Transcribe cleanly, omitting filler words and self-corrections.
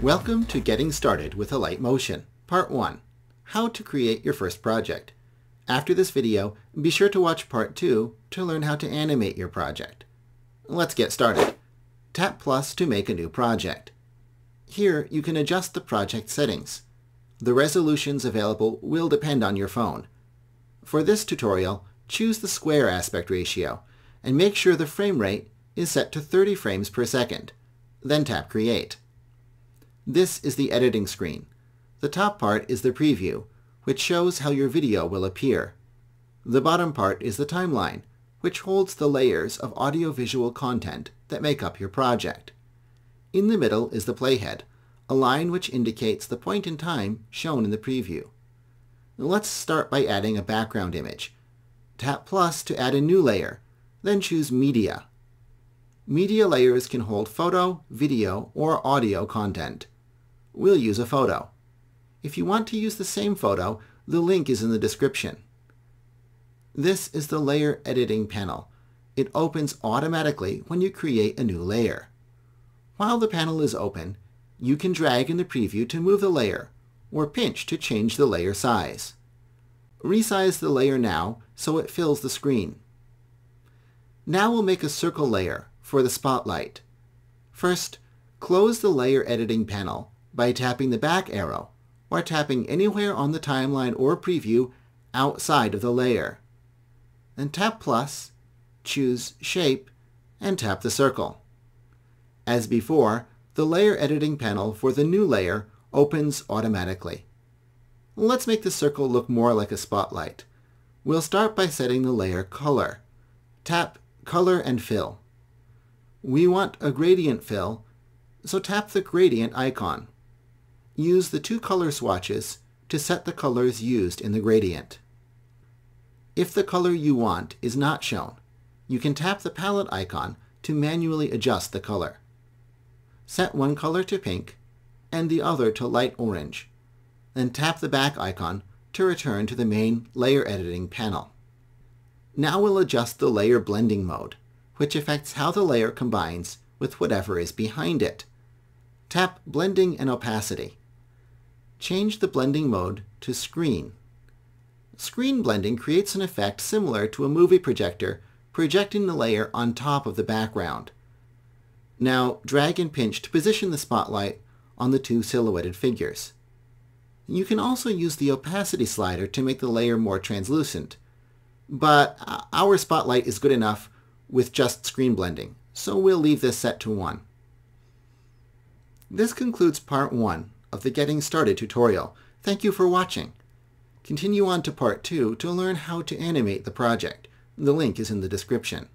Welcome to Getting Started with Alight Motion, Part 1, How to Create Your First Project. After this video, be sure to watch Part 2 to learn how to animate your project. Let's get started. Tap plus to make a new project. Here you can adjust the project settings. The resolutions available will depend on your phone. For this tutorial, choose the square aspect ratio and make sure the frame rate is set to 30 frames per second. Then tap Create. This is the editing screen. The top part is the preview, which shows how your video will appear. The bottom part is the timeline, which holds the layers of audiovisual content that make up your project. In the middle is the playhead, a line which indicates the point in time shown in the preview. Let's start by adding a background image. Tap plus to add a new layer, then choose Media. Media layers can hold photo, video, or audio content. We'll use a photo. If you want to use the same photo, the link is in the description. This is the Layer Editing panel. It opens automatically when you create a new layer. While the panel is open, you can drag in the preview to move the layer, or pinch to change the layer size. Resize the layer now so it fills the screen. Now we'll make a circle layer for the spotlight. First, close the Layer Editing panel by tapping the back arrow or tapping anywhere on the timeline or preview outside of the layer. Then tap plus, choose Shape, and tap the circle. As before, the Layer Editing panel for the new layer opens automatically. Let's make the circle look more like a spotlight. We'll start by setting the layer color. Tap Color and Fill. We want a gradient fill, so tap the gradient icon. Use the two color swatches to set the colors used in the gradient. If the color you want is not shown, you can tap the palette icon to manually adjust the color. Set one color to pink and the other to light orange. Then tap the back icon to return to the main Layer Editing panel. Now we'll adjust the layer blending mode, which affects how the layer combines with whatever is behind it. Tap Blending and Opacity. Change the blending mode to Screen. Screen blending creates an effect similar to a movie projector projecting the layer on top of the background. Now drag and pinch to position the spotlight on the two silhouetted figures. You can also use the opacity slider to make the layer more translucent, but our spotlight is good enough with just screen blending, so we'll leave this set to 1. This concludes Part 1 of the Getting Started tutorial. Thank you for watching. Continue on to Part 2 to learn how to animate the project. The link is in the description.